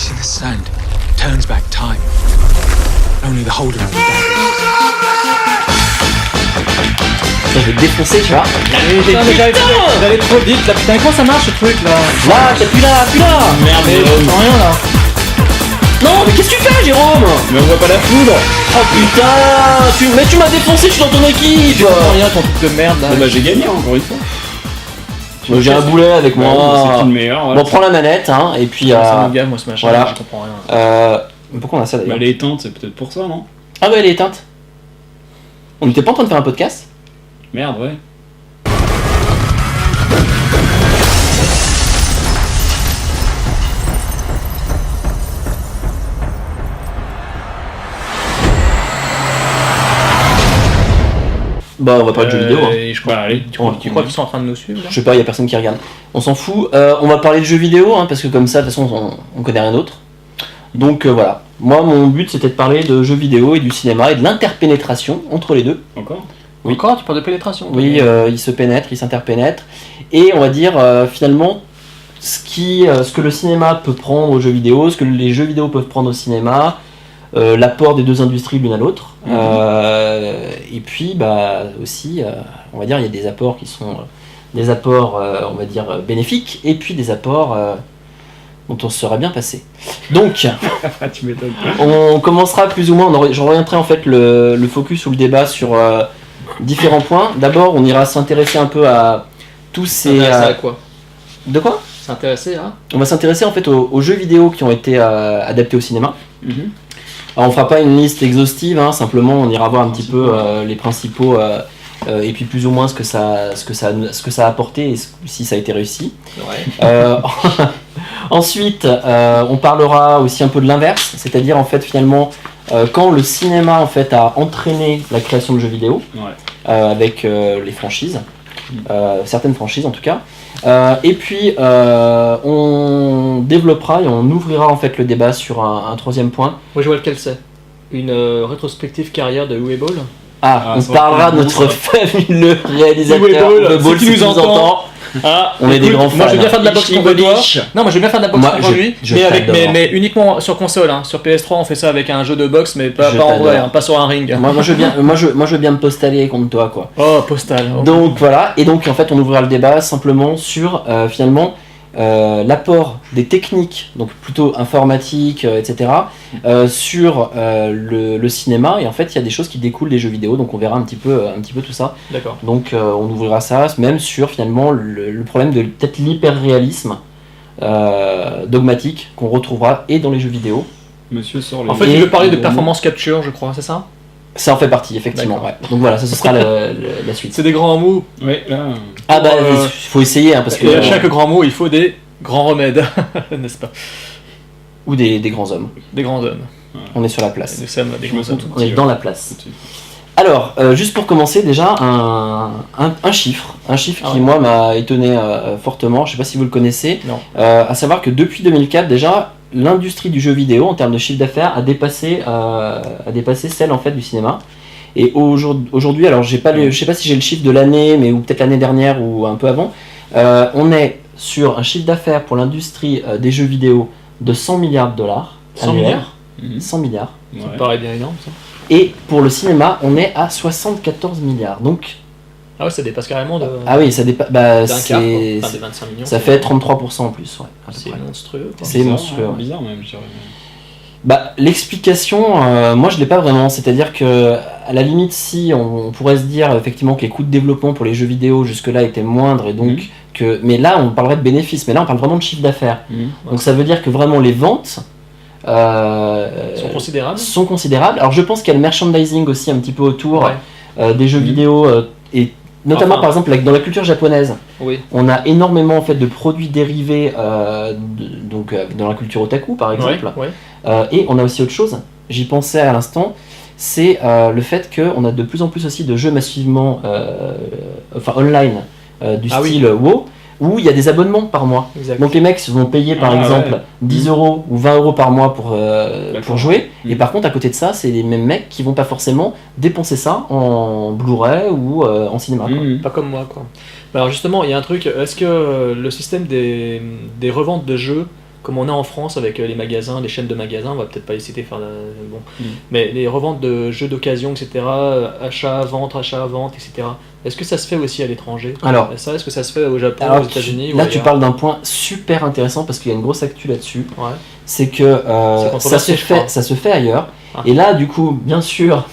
trace in the sand turns back time. Only the holder of the dagger. Je vais te défoncer, tu vois. Putain, mais j'allais trop vite là, putain, comment ça marche ce truc là? Là, t'as plus là. Merde, mais j'entends rien là. Non, mais qu'est-ce que tu fais, Jérôme? Mais on voit pas la foudre. Oh putain, mais tu m'as défoncé, je suis dans ton équipe. J'entends rien, ton truc de merde là. Bon bah j'ai gagné encore une fois. J'ai un boulet avec Ouais, moi. c'est le meilleur. Voilà. Bon, prends la manette, hein, et puis... C'est mon gars, moi ce machin, voilà. je comprends rien. Pourquoi on a ça Bah, d'ailleurs? elle est éteinte, c'est peut-être pour ça, non? Ah ouais, elle est éteinte. On n'était pas en train de faire un podcast? Merde, ouais. Bah, on va parler de jeux vidéo, hein. Et je crois, Bah allez. tu crois qu'ils sont en train de nous suivre là? Je sais pas, y a personne qui regarde. On s'en fout. On va parler de jeux vidéo, hein, parce que comme ça, de toute façon, on connaît rien d'autre. Donc voilà. Moi, mon but, c'était de parler de jeux vidéo et du cinéma et de l'interpénétration entre les deux. Encore? Oui. Encore, tu parles de pénétration? Oui, ils se pénètrent, ils s'interpénètrent. Et on va dire, finalement, ce que le cinéma peut prendre aux jeux vidéo, ce que les jeux vidéo peuvent prendre au cinéma, l'apport des deux industries l'une à l'autre. Et puis, bah, aussi, on va dire, il y a des apports qui sont des apports, on va dire, bénéfiques, et puis des apports dont on se serait bien passé. Donc, Tu m'étonnes. on commencera plus ou moins, j'orienterai en fait le focus ou le débat sur différents points. D'abord, on ira s'intéresser un peu à tous ces... S'intéresser à quoi? De quoi? S'intéresser à? On va s'intéresser en fait aux jeux vidéo qui ont été adaptés au cinéma. Alors, on fera pas une liste exhaustive, hein, simplement on ira voir un petit peu les principaux et puis plus ou moins ce que ça a apporté et si ça a été réussi. Ouais. Ensuite, on parlera aussi un peu de l'inverse, c'est-à-dire en fait finalement quand le cinéma en fait a entraîné la création de jeux vidéo avec les franchises, certaines franchises en tout cas. Et puis on développera et on ouvrira en fait le débat sur un troisième point. Moi je vois lequel c'est. Une rétrospective carrière de Uwe Ball. Ah, on ça parlera de va être notre fabuleux réalisateur Uwe Ball, Uwe Ball, si tu nous entends. Ah, on est des grands fans. Moi je veux bien faire de la boxe contre toi. Non, moi je veux bien faire de la boxe Moi, contre lui, je mais, t'adore. mais uniquement sur console. Hein. Sur PS3 on fait ça avec un jeu de boxe, mais pas Je en vrai, t'adore. hein, pas sur un ring. moi je veux bien me postaller contre toi quoi. Oh, postal. Oh. Donc voilà, et donc en fait on ouvrira le débat simplement sur finalement l'apport des techniques, donc plutôt informatique, etc., sur le cinéma, et en fait il y a des choses qui découlent des jeux vidéo, donc on verra un petit peu tout ça. D'accord. Donc on ouvrira ça, même sur finalement le problème de peut-être l'hyper-réalisme dogmatique qu'on retrouvera et dans les jeux vidéo. Monsieur sort les... En fait, Et il veut parler de le performance capture, je crois, c'est ça? Ça en fait partie, effectivement. D'accord. Ouais. Donc voilà, ça ce sera la suite. C'est des grands mots. Ouais, là... Ah bah Euh, il faut essayer, hein, parce que... Et à chaque grand mot, il faut des grands remèdes, n'est-ce pas? Ou des grands hommes. Des grands hommes. On est sur la place. Nous sommes des Je me grands sens hommes. tout On est petit. dans la place. Alors, juste pour commencer, déjà, un chiffre qui, moi, m'a étonné fortement, je sais pas si vous le connaissez, Non. à savoir que depuis 2004, déjà, l'industrie du jeu vidéo, en termes de chiffre d'affaires, a dépassé celle, en fait, du cinéma. Et aujourd'hui, alors, je sais pas si j'ai le chiffre de l'année, mais ou peut-être l'année dernière ou un peu avant, on est sur un chiffre d'affaires pour l'industrie des jeux vidéo de 100 milliards de dollars. 100 annuels. milliards 100 milliards. Ça me Ouais. paraît bien énorme, ça. Et pour le cinéma, on est à 74 milliards. Donc, Ah ouais, ça dépasse carrément de... ah oui, ça dépasse. Bah, d'un quart, quoi. c'est, Enfin, des 25 millions. ça c'est- fait 33% en plus. Ouais, à peu C'est près. monstrueux, quoi. C'est Bizarre, monstrueux, ouais. Bizarre même, je dirais. Bah, l'explication, moi je l'ai pas vraiment. C'est-à-dire que, à la limite, si on pourrait se dire effectivement que les coûts de développement pour les jeux vidéo jusque-là étaient moindres et donc que. Mais là, on parlerait de bénéfices. Mais là, on parle vraiment de chiffre d'affaires. Donc ça veut dire que vraiment les ventes. Ils sont considérables. sont considérables. Alors je pense qu'il y a le merchandising aussi un petit peu autour Ouais. des jeux vidéo et notamment Enfin. par exemple dans la culture japonaise, Oui. on a énormément en fait de produits dérivés dans la culture otaku par exemple. Ouais. Et on a aussi autre chose. J'y pensais à l'instant. C'est le fait qu'on a de plus en plus aussi de jeux massivement online du Ah oui. style WoW où il y a des abonnements par mois. Exact. Donc les mecs vont payer par Ah, exemple ouais. 10 euros ou 20 euros par mois pour D'accord. jouer. Et Mhm. par contre, à côté de ça, c'est les mêmes mecs qui vont pas forcément dépenser ça en Blu-ray ou en cinéma. quoi. Pas comme moi, quoi. Bah alors justement, il y a un truc, est-ce que le système des reventes de jeux comme on a en France avec les magasins, les chaînes de magasins, on va peut-être pas les citer, bon. Mais les reventes de jeux d'occasion, etc., achat, vente, etc. Est-ce que ça se fait aussi à l'étranger? Alors, ça, est-ce que ça se fait au Japon, alors aux États-Unis? là, tu parles d'un point super intéressant parce qu'il y a une grosse actu là-dessus. Ouais. C'est que C'est controversé, je crois. ça se fait ailleurs. Ah. Et là, du coup, bien sûr,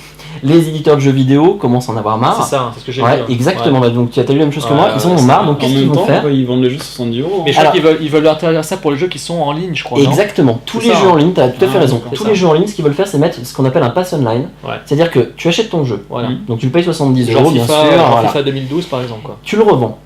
les éditeurs de jeux vidéo commencent à en avoir marre. C'est ça, c'est ce que j'ai Ouais, vu. exactement. Ouais. Bah, donc tu as lu la même chose que Ouais, moi. Ils en ont c'est marre. ça. Donc En qu'est-ce qu'ils même vont temps, faire? ils vendent les jeux 70 €. Mais je crois qu'ils veulent interdire ça pour les jeux qui sont en ligne, je crois. non Exactement. Tous C'est les ça, jeux hein. en ligne, tu as tout à fait Ah, raison. d'accord. Tous C'est les ça. jeux en ligne, ce qu'ils veulent faire, c'est mettre ce qu'on appelle un pass online. Ouais. C'est-à-dire que tu achètes ton jeu. Voilà. Donc tu le payes 70 Genre €, bien FIFA, sûr. genre Voilà. FIFA 2012 par exemple, quoi. Tu le revends.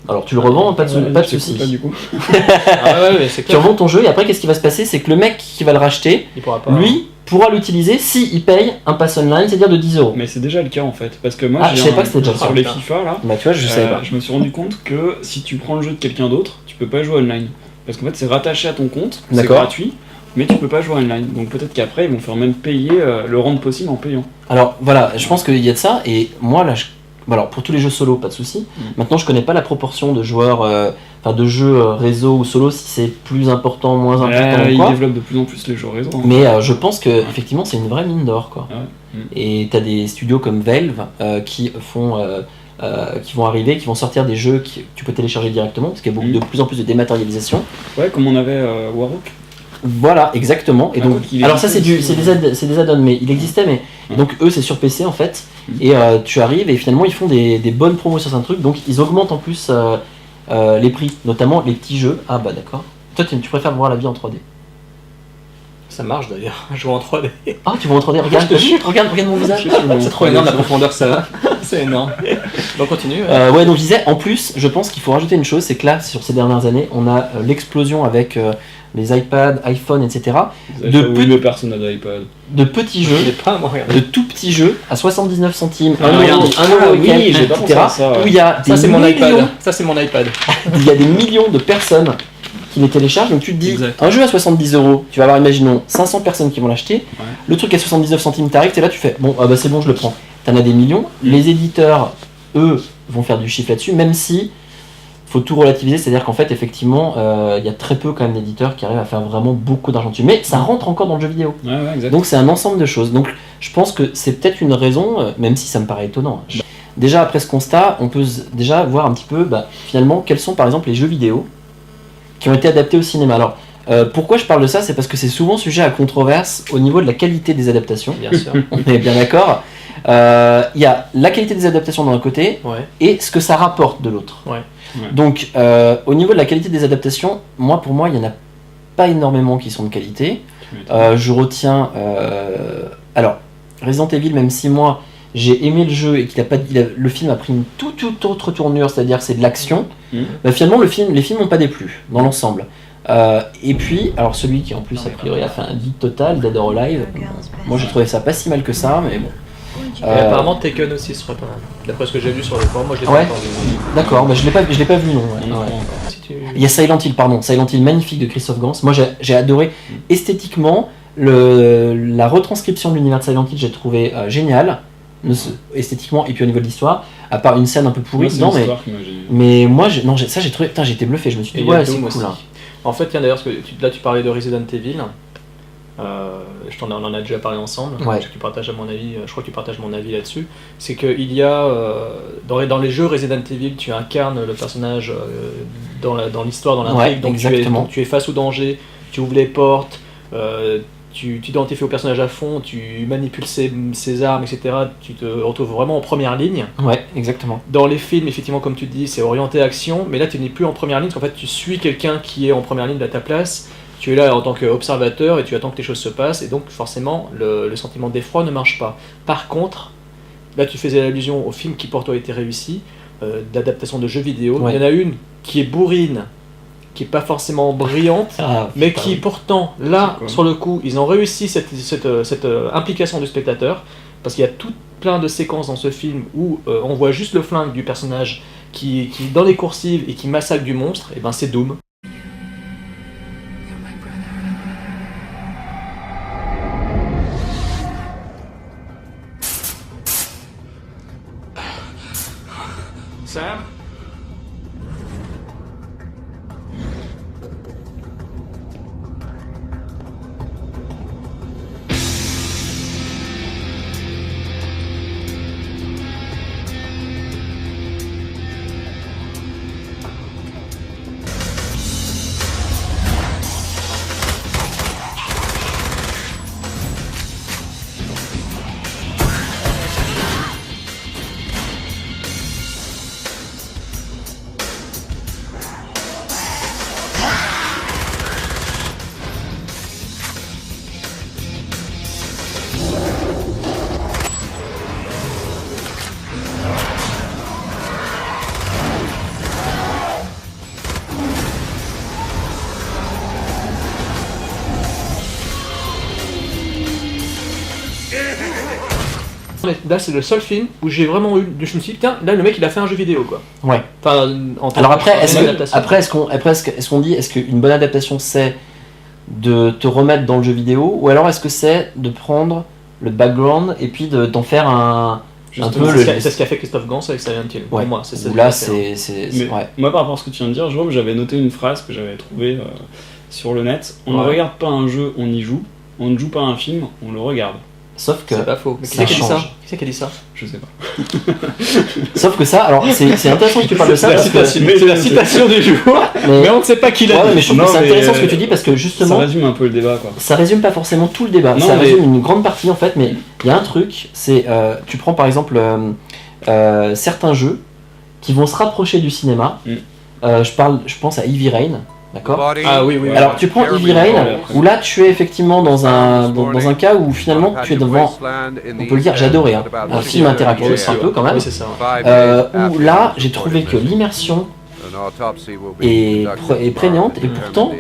Alors tu le revends, pas de souci. Pas du coup. Ouais, c'est Tu clair. revends ton jeu et après qu'est-ce qui va se passer? C'est que le mec qui va le racheter, Il pourra pas. lui, pourra l'utiliser si il paye un pass online, c'est-à-dire de 10 €. Mais c'est déjà le cas en fait. Parce que moi, Ah, je savais pas que c'était déjà sur ça. les FIFA là, Bah tu vois, je savais pas. je me suis rendu compte que si tu prends le jeu de quelqu'un d'autre, tu peux pas jouer online. Parce qu'en fait, c'est rattaché à ton compte, c'est D'accord. gratuit, mais tu peux pas jouer online. Donc peut-être qu'après, ils vont faire même payer le rendre possible en payant. Alors voilà, je pense qu'il y a de ça et moi là, alors pour tous les jeux solo, pas de souci. Maintenant, je connais pas la proportion de joueurs, de jeux réseau ou solo, si c'est plus important, moins important ou Ils quoi. développent de plus en plus les jeux réseau. hein. Mais je pense que effectivement, c'est une vraie mine d'or quoi. Ah ouais. Et t'as des studios comme Valve qui vont arriver, qui vont sortir des jeux que tu peux télécharger directement, parce qu'il y a de plus en plus de dématérialisation. Ouais, comme on avait Warhawk. Voilà, exactement. Et Ah, donc, quoi qu'il alors ça c'est existe aussi, c'est des add-ons, mais il existait, mais Ouais. donc eux c'est sur PC en fait. Et tu arrives et finalement ils font des bonnes promos sur certains trucs, donc ils augmentent en plus les prix, notamment les petits jeux. Ah bah d'accord. Toi tu préfères voir la vie en 3D. Ça marche d'ailleurs, jouer en 3D. Ah tu vois en 3D, regarde, regarde mon visage. C'est trop énorme la profondeur que ça va. C'est énorme. Donc continue. Ouais. Ouais, donc je disais, en plus, je pense qu'il faut rajouter une chose, c'est que là, sur ces dernières années, on a l'explosion avec les iPads, iPhone, etc. De oui, mais personne n'a d'iPad. De petits jeux, Je l'ai pas, moi, regarde. de tout petits jeux à 79 centimes, Ah, 1 regarde. euro, 1 euro et oui, quelques, j'ai pas pensé etc. à ça, ouais. Où il y a des Ça c'est mon millions, iPad. Ça c'est mon iPad. il y a des millions de personnes qui les téléchargent. Donc tu te dis, Exact. un jeu à 70 €, tu vas avoir, imaginons, 500 personnes qui vont l'acheter. Ouais. Le truc à 79 centimes, t'arrives, t'es là, tu fais, bon, ah bah c'est bon, je le prends. T'en as des millions. Les éditeurs, eux, vont faire du chiffre là-dessus, même si faut tout relativiser, c'est-à-dire qu'en fait, effectivement, il y a très peu quand même d'éditeurs qui arrivent à faire vraiment beaucoup d'argent dessus. Mais ça rentre encore dans le jeu vidéo. Ouais, exact. Donc c'est un ensemble de choses. Donc je pense que c'est peut-être une raison, même si ça me paraît étonnant. Déjà après ce constat, on peut déjà voir un petit peu, finalement, quels sont par exemple les jeux vidéo qui ont été adaptés au cinéma. Alors pourquoi je parle de ça, c'est parce que c'est souvent sujet à controverse au niveau de la qualité des adaptations. Bien sûr. On est bien d'accord. Il y a la qualité des adaptations d'un côté Ouais. et ce que ça rapporte de l'autre. Ouais. Ouais. Donc au niveau de la qualité des adaptations, pour moi, il n'y en a pas énormément qui sont de qualité. Tu m'étonnes. Je retiens. Alors, Resident Evil, même si moi j'ai aimé le jeu et le film a pris une toute autre tournure, c'est-à-dire c'est de l'action, finalement les films n'ont pas déplu dans l'ensemble. Et puis, alors celui qui en plus a priori a fait un hit total, Dead or Alive, moi j'ai trouvé ça pas si mal que ça, mais bon. Et apparemment Taken aussi serait pas mal. D'après ce que j'ai vu sur le forum, moi je l'ai Ouais. pas encore vu. D'accord, je l'ai pas vu non. Ouais. On en Ouais. prend encore. Si tu... Il y a Silent Hill magnifique de Christophe Gans. Moi j'ai adoré esthétiquement la retranscription de l'univers de Silent Hill, j'ai trouvé génial, esthétiquement et puis au niveau de l'histoire, à part une scène un peu pourrie Moi, c'est dedans, une mais. histoire que moi, j'ai- Mais moi, j'ai trouvé. Putain, j'ai été bluffé. Je me suis Et dit, il y a ouais, c'est Doom cool. aussi. Hein. En fait, tiens d'ailleurs, là tu parlais de Resident Evil. On en a déjà parlé ensemble. Ouais. Tu partages à mon avis, je crois que tu partages mon avis là-dessus. C'est qu'il y a dans les jeux Resident Evil, tu incarnes le personnage dans l'histoire, dans l'intrigue. Ouais, exactement. Donc tu es face au danger, tu ouvres les portes, tu t'identifies au personnage à fond, tu manipules ses armes, etc. Tu te retrouves vraiment en première ligne. Ouais, exactement. Dans les films, effectivement, comme tu dis, c'est orienté action, mais là tu n'es plus en première ligne, parce qu'en fait tu suis quelqu'un qui est en première ligne à ta place. Tu es là en tant qu'observateur et tu attends que les choses se passent, et donc forcément le sentiment d'effroi ne marche pas. Par contre, là tu faisais allusion au film qui pour toi a été réussi, d'adaptation de jeux vidéo. Ouais. Il y en a une qui est bourrine, qui est pas forcément brillante, Ah, mais putain, qui oui. pourtant, là, C'est quoi sur le coup, ils ont réussi cette implication du spectateur, parce qu'il y a tout plein de séquences dans ce film où on voit juste le flingue du personnage qui est dans les coursives et qui massacre du monstre, et ben c'est Doom. Sam? Mais là, c'est le seul film où j'ai vraiment eu. Je me suis dit, putain, là, le mec, il a fait un jeu vidéo, quoi. Ouais. Enfin, en tant Alors que- après, est-ce adaptation. qu'on dit, est-ce qu'une bonne adaptation c'est de te remettre dans le jeu vidéo, ou alors est-ce que c'est de prendre le background et puis d'en faire un Justement, peu C'est le. ce qu'a- c'est ce qu'a fait Christophe Gans avec Silent Hill. Ouais. Pour moi, c'est ça. Où là, c'est Mais ouais. moi, par rapport à ce que tu viens de dire, Jérôme, j'avais noté une phrase que j'avais trouvée sur le net. On ne Ouais. regarde pas un jeu, on y joue. On ne joue pas un film, on le regarde. Sauf que C'est pas faux. Mais qui ça c'est qui a dit ça change. Qui c'est qui a dit ça Je sais pas. Sauf que ça, alors c'est intéressant que tu parles de ça C'est la parce que citation- c'est la citation du jour. mais, Mais on ne sait pas qui l'a ouais, dit. mais je trouve Non, que c'est mais, intéressant ce que tu dis parce que justement Ça résume un peu le débat, quoi. ça résume pas forcément tout le débat, Non, ça mais- résume une grande partie en fait, mais il y a un truc, c'est tu prends par exemple certains jeux qui vont se rapprocher du cinéma. Je pense à Heavy Rain, d'accord. Ah oui, oui. oui. Alors tu prends Heavy Rain où là tu es effectivement dans un cas où finalement tu es devant, on peut le dire, j'ai adoré, hein, un film interactif un peu quand même, Oui, c'est ça. où là j'ai trouvé que l'immersion est prégnante et pourtant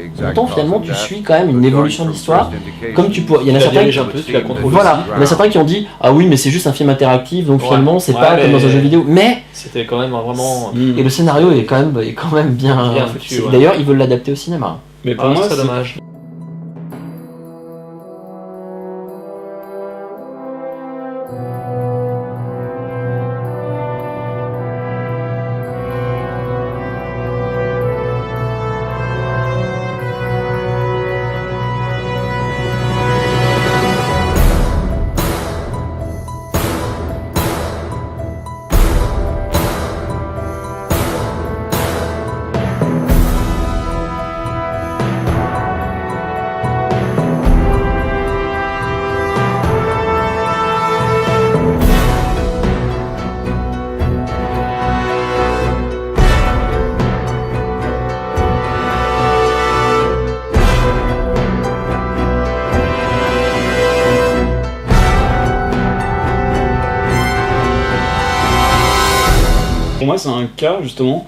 finalement tu suis quand même une évolution de l'histoire comme tu pourrais. Il y en a Tu la certains diriges un peu, tu la contrôles voilà, aussi. il y en a certains qui ont dit ah oui mais c'est juste un film interactif donc Ouais. finalement c'est Ouais, pas mais- comme dans un jeu vidéo, mais C'était quand même vraiment. et le scénario est quand même bien, Bien foutu, ouais. D'ailleurs ils veulent l'adapter au cinéma. Mais pour Ah, moi, c'est c'est dommage. Pour moi, c'est un cas justement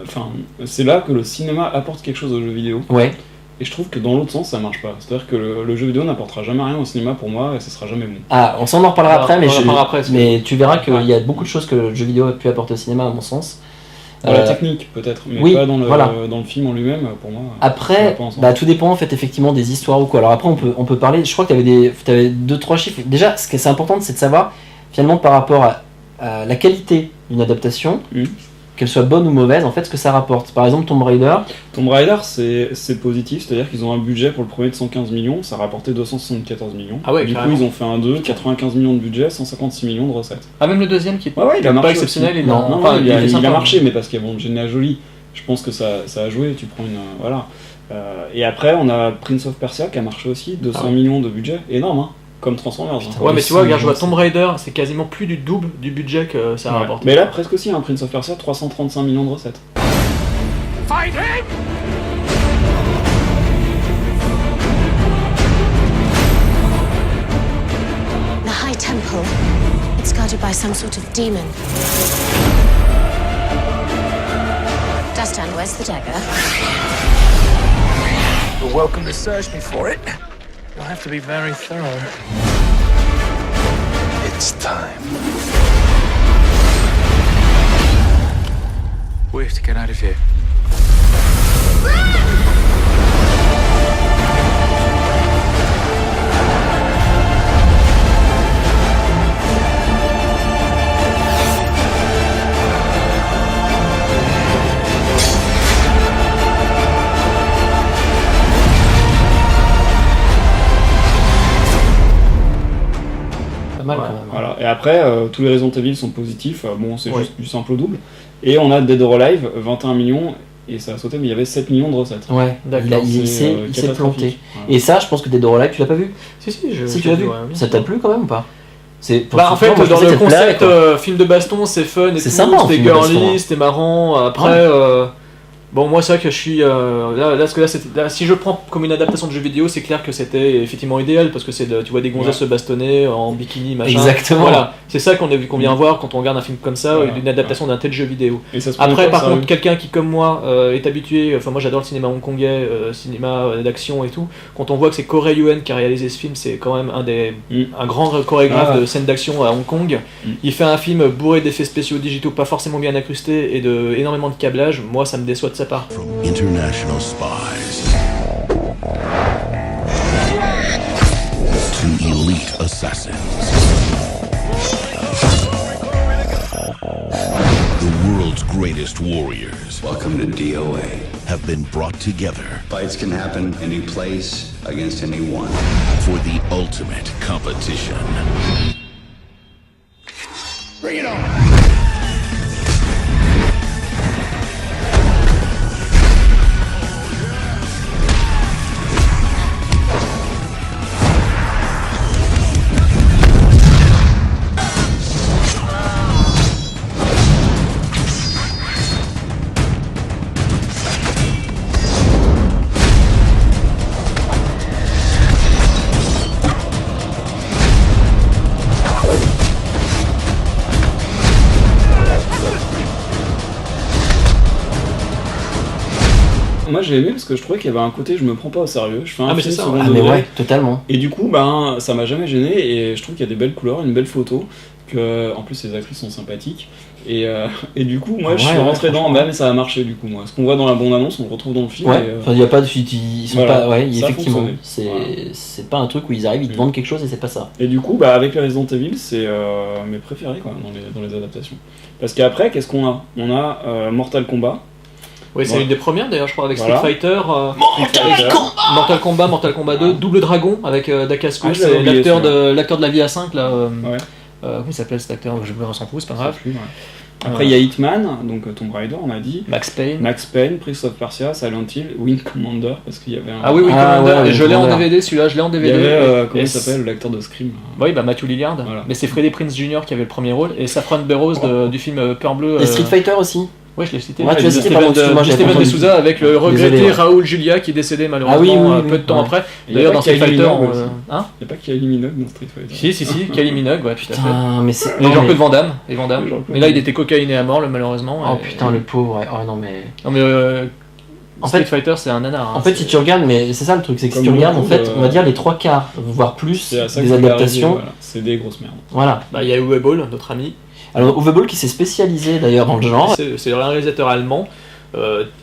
enfin, c'est là que le cinéma apporte quelque chose aux jeux vidéo. Ouais. Et je trouve que dans l'autre sens, ça marche pas. C'est-à-dire que le jeu vidéo n'apportera jamais rien au cinéma pour moi et ce sera jamais bon. Ah, on s'en en reparlera après, mais, on en reparlera après, parce que- mais tu verras qu'il Ouais. y a beaucoup de choses que le jeu vidéo a pu apporter au cinéma, à mon sens. Dans la Euh, technique, peut-être, mais oui, pas dans le, voilà. dans le film en lui-même, pour moi. ça va Après, pas ensemble. bah, tout dépend en fait effectivement des histoires ou quoi. Alors après, on peut parler. Je crois que tu avais 2-3 chiffres. Déjà, ce qui est important, c'est de savoir finalement par rapport à la qualité d'une adaptation, Mhm. qu'elle soit bonne ou mauvaise, en fait, ce que ça rapporte. Par exemple, Tomb Raider. Tomb Raider, c'est positif, c'est-à-dire qu'ils ont un budget pour le premier de 115 millions, ça a rapporté 274 millions. Ah ouais, du coup, carrément. ils ont fait un 2, 95 millions de budget, 156 millions de recettes. Ah, même le deuxième qui est Ouais, il a pas marché exceptionnel. aussi. Il Non, enfin, Non, il a est sympa. marché, mais parce qu'il y a bon, Angelina Jolie, je pense que ça a joué, tu prends une... voilà. Et après, on a Prince of Persia qui a marché aussi, 200 Ah ouais. millions de budget, énorme, hein, comme Transformers. hein. Ouais, mais tu vois, regarde, je vois 200 Tomb Raider, c'est quasiment plus du double du budget que ça a Ouais. rapporté. Mais là, presque aussi, hein, Prince of Persia, 335 millions de recettes. The High Temple. It's guarded by some sort of demon. Dustan, where's the dagger? You're welcome to search me for it. You'll have to be very thorough. It's time. We have to get out of here. Pas mal Ouais, quand même. voilà. Et après, tous les Resident Evil sont positifs, bon, c'est Ouais. juste du simple au double. Et on a Dead or Alive, 21 millions, et ça a sauté, mais il y avait 7 millions de recettes. Ouais, D'accord, il C'est, s'est planté. catastrophique. Ouais. Et ça, je pense que Dead or Alive, tu l'as pas vu. Si, Si tu l'as vu, ouais, bien ça sûr. t'a plu quand même ou pas? C'est Bah en fait, moi, je dans pensais le que ça te plairait, concept quoi. film de baston, c'est fun et C'est tout, sympa, un c'était film de baston, girly, hein. c'était marrant. Après, Ouais. Bon, moi, c'est vrai que je suis. Là, si je prends comme une adaptation de jeu vidéo, c'est clair que c'était effectivement idéal parce que tu vois des gonzesses se bastonner en bikini, machin. Exactement. Voilà, c'est ça qu'on vient voir quand on regarde un film comme ça, une adaptation d'un tel jeu vidéo. Et ça se Après, prend par ça, contre, quelqu'un qui, comme moi, est habitué. Enfin, moi, j'adore le cinéma hongkongais, cinéma d'action et tout. Quand on voit que c'est Ko Rei-Yuen qui a réalisé ce film, c'est quand même un grand chorégraphe de scènes d'action à Hong Kong. Il fait un film bourré d'effets spéciaux digitaux, pas forcément bien incrustés et énormément de câblage. Moi, ça me déçoit de sa part. From international spies to elite assassins, the world's greatest warriors Welcome to DOA. have been brought together Fights can happen any place against anyone. for the ultimate competition. Bring it on! Moi j'ai aimé parce que je trouvais qu'il y avait un côté je me prends pas au sérieux, je fais un mais film c'est ça, second Ah mais degré. ouais, totalement. Et du coup ça m'a jamais gêné et je trouve qu'il y a des belles couleurs, une belle photo, que en plus les actrices sont sympathiques et du coup moi je suis rentré dans, mais ça a marché du coup moi. Ce qu'on voit dans la bande-annonce on le retrouve dans le film. Ouais, et, enfin il y a pas de ils sont voilà, pas ouais, ça a effectivement. fonctionné. C'est pas un truc où ils arrivent, ils te vendent quelque chose et c'est pas ça. Et du coup avec les Resident Evil c'est mes préférés quand même dans les adaptations. Parce qu'après qu'est-ce qu'on a ? On a Mortal Kombat. Oui, c'est Ouais. une des premières d'ailleurs, je crois, avec Voilà. Street Fighter. Mortal Kombat 2, Double Dragon avec Dacascos, Ah, je l'avais oublié, l'acteur de la vie à 5 là. Ouais. Comment il s'appelle cet acteur ? Je me s'en fout, c'est pas grave. Ouais. Après il y a Hitman, donc Tomb Raider on a dit. Max Payne. Max Payne, Prince of Persia, Silent Hill, Wing Commander, parce qu'il y avait un... Ah oui, Ah, Commander, ouais, et je l'ai en Commander. DVD, celui-là, je l'ai en Il y DVD. avait, comment et il s'appelle, l'acteur de Scream. Oui, Matthew Lillard. Voilà. Mais c'est Freddie Prinze Jr. qui avait le premier rôle, et Saffron Burrows du film Peur Bleu. Et Street Fighter aussi. Ouais, je l'ai cité. Ouais, tu de l'as cité, Steven, pardon, excuse-moi, de j'avais Steven pas de entendu. Souza avec le regretté Désolé, ouais. Raoul Julia qui est décédé malheureusement Ah oui, peu de temps ouais. après. Il y a D'ailleurs, pas dans Street Kylie Fighter, Minogue aussi. hein Il n'y a pas Kylie Minogue dans Street Fighter. Si, Kylie Minogue, ouais, tout à fait. Putain, mais c'est. Et non, Jean-Claude Van Damme. Et Van Damme. Jean-Claude Mais là, Van il était cocaïné à mort, malheureusement. Oh et- putain, le pauvre, ouais. Oh non, mais. Non, mais En Street fait- Fighter, c'est un nanar. hein, En fait, c'est- si tu regardes, mais c'est ça le truc, c'est que si Comme tu regardes, en beaucoup fait, de- on va dire les 3/4, voire plus, C'est à ça des que ça m'est adaptations. arrivé, voilà. C'est des grosses merdes. Voilà. Bah, il y a Uwe Boll, notre ami. Alors, Uwe Boll qui s'est spécialisé d'ailleurs dans le genre. C'est un réalisateur allemand,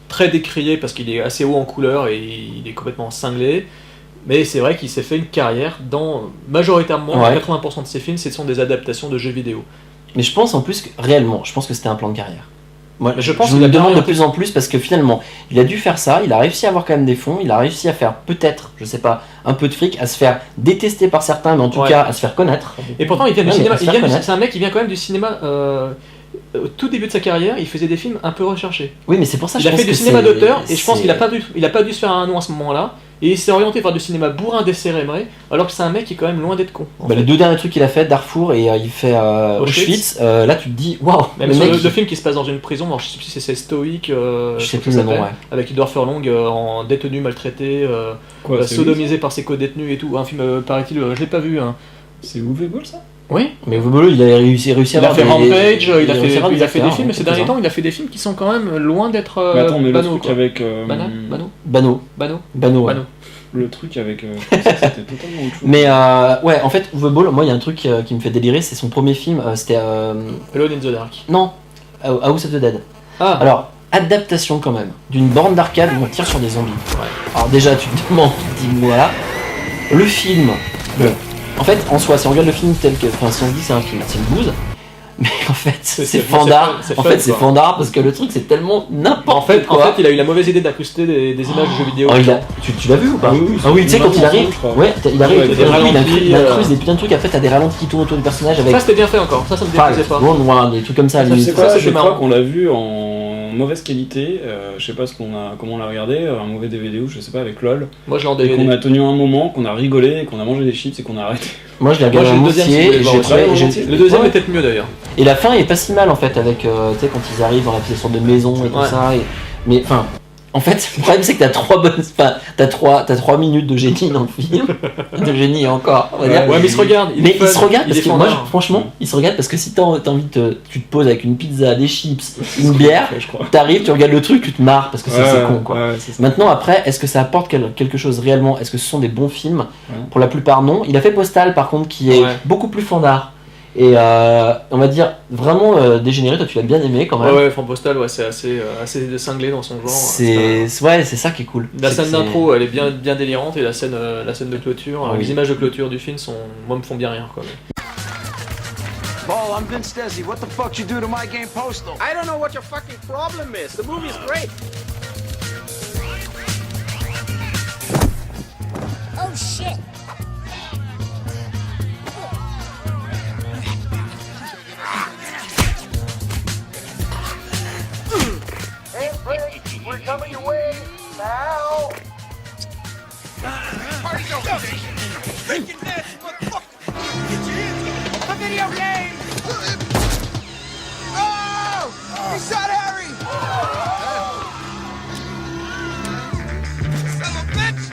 très décrié parce qu'il est assez haut en couleur et il est complètement cinglé. Mais c'est vrai qu'il s'est fait une carrière dans, majoritairement, Ouais. 80% de ses films, ce sont des adaptations de jeux vidéo. Mais je pense en plus que, réellement, je pense que c'était un plan de carrière. Moi, Mais je pense je qu'il me a bien demande de orienté. plus en plus parce que finalement, il a dû faire ça, il a réussi à avoir quand même des fonds, il a réussi à faire peut-être, je sais pas, un peu de fric, à se faire détester par certains, mais en tout Ouais. cas à se faire connaître. Et pourtant, il vient du Ouais, mais cinéma. faut se faire connaître. C'est un mec qui vient quand même du cinéma. Au tout début de sa carrière, il faisait des films un peu recherchés. Oui, mais c'est pour ça Il je a pense fait du que cinéma c'est- d'auteur et je pense c'est- qu'il a pas dû se faire un nom à ce moment-là. Et il s'est orienté vers du cinéma bourrin décérébré, alors que c'est un mec qui est quand même loin d'être con. en Bah, fait. les deux derniers trucs qu'il a fait, Darfour et il fait Auschwitz, là tu te dis waouh, Même le sur mec. le film qui se passe dans une prison, alors je sais plus si c'est Stoïque, Je sais comment plus ça le nom, s'appelle, ouais. avec Edouard Furlong en détenu maltraité, Quoi, c'est sodomisé par ses co-détenus et tout. Un film, paraît-il, je l'ai pas vu. Hein. C'est Uwe Boll ça ? Oui, Mais Uwe Boll, il a réussi à il a avoir fait des- Rampage, il a réussi à avoir fait des acteurs, films, mais ces derniers quelques-uns. temps, il a fait des films qui sont quand même loin d'être Mais attends, mais le banaux. truc quoi. avec. Bano, ouais. Le truc avec. Ça, c'était totalement autre chose. Mais ouais, en fait, Uwe Boll, moi il y a un truc qui me fait délirer, c'est son premier film, c'était. Alone in the Dark. Non, House of the Dead. Ah, Alors, adaptation quand même, d'une borne d'arcade où on tire sur des zombies. Alors déjà, tu te demandes, tu te dis, voilà. Le film, bon, en fait, en soi, si on regarde le film tel que. Enfin, si on se dit c'est un film, c'est une bouse. Mais en fait, c'est fandard. c'est En fun, fait, c'est quoi. fandard parce que le truc, c'est tellement n'importe en fait, quoi. il a eu la mauvaise idée d'incruster des images de jeux vidéo. Oh, tu l'as vu ou pas? Ah oui, Ah oui, tu sais, quand il arrive, je crois. ouais, il arrive, Ouais, il des ralentis, incruse des putains de trucs, après t'as des ralentis qui tournent autour du personnage avec. Ça, c'était bien fait encore. Ça me déplaisait pas. Bon, noir, des trucs comme ça, à la limite. C'est quoi, c'était je crois marrant. qu'on l'a vu en mauvaise qualité, je sais pas comment on l'a regardé, un mauvais DVD ou je sais pas, avec LOL, Moi, je l'ai en et qu'on DVD. a tenu un moment, qu'on a rigolé, qu'on a mangé des chips et qu'on a arrêté. Moi, je l'ai regardé Moi, en j'ai le deuxième, si vous entier, voulez et voir j'ai aussi. trouvé. Ouais, j'ai- Le deuxième ouais. est peut-être mieux d'ailleurs. Et la fin est pas si mal en fait, avec tu sais, quand ils arrivent dans la sorte de maison et tout Ouais. ça. Mais enfin, En fait, le problème c'est que t'as 3 minutes de génie dans le film, de génie encore, on va dire. Ouais, mais il se regarde. Mais il se regarde parce est que moi, fondard. franchement, il se regarde parce que si t'as envie tu te poses avec une pizza, des chips, une bière, je crois. t'arrives, tu regardes le truc, tu te marres parce que c'est con quoi. Ouais, c'est ça. Maintenant après, est-ce que ça apporte quelque chose réellement? Est-ce que ce sont des bons films? Ouais. Pour la plupart non. Il a fait Postal par contre qui est Ouais. beaucoup plus fandard. Et on va dire vraiment dégénéré, toi tu l'as bien aimé quand même. Ouais, Fan Postal, ouais, c'est assez cinglé dans son genre. C'est ça qui est cool. La C'est scène que d'intro, elle est bien délirante, et la scène de clôture, Ah oui. les images de clôture du film moi, me font bien rire, quoi. Paul, I'm Vince Desi. What the fuck you do to my game Postal? I don't know what your fucking problem is. The movie is great. Oh shit! Hey, Frank, we're coming your way now. Party's over. Freaking nasty motherfucker! Get your hands up! A video game! Oh! He shot Harry! Son of a bitch!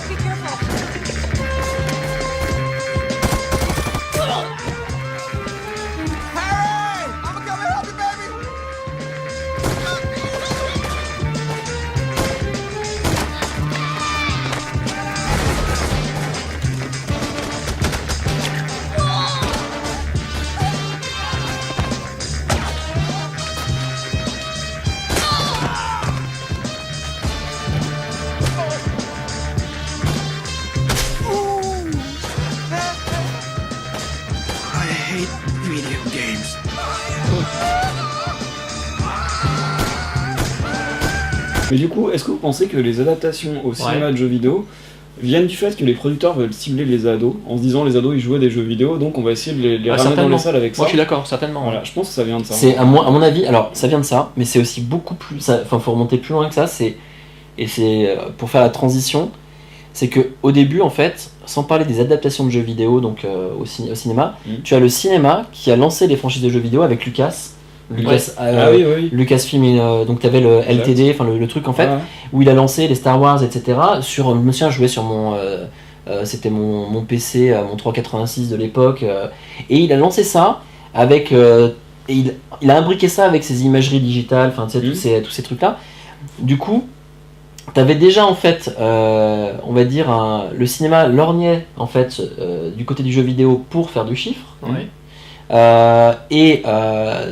Be careful! Harry! I'm gonna help you, baby! Mais du coup, est-ce que vous pensez que les adaptations au cinéma de jeux vidéo viennent du fait que les producteurs veulent cibler les ados, en se disant les ados ils jouent à des jeux vidéo, donc on va essayer de les ramener dans les salles avec ça? Moi, je suis d'accord, certainement. Voilà, je pense que ça vient de ça. C'est à mon avis, alors ça vient de ça, mais c'est aussi beaucoup plus. Enfin, faut remonter plus loin que ça. C'est pour faire la transition, c'est que au début, en fait, sans parler des adaptations de jeux vidéo, donc au cinéma, tu as le cinéma qui a lancé les franchises de jeux vidéo avec Lucas. Ah oui, oui. Lucasfilm, donc t'avais le LTD, enfin le truc en fait, où il a lancé les Star Wars, etc. Je me souviens, je jouais sur mon, c'était mon PC, mon 386 de l'époque, et il a lancé ça avec, et il a imbriqué ça avec ses imageries digitales, enfin tu sais, tous ces trucs là. Du coup, t'avais déjà en fait, on va dire le cinéma lorgnait en fait du côté du jeu vidéo pour faire du chiffre. Ouais.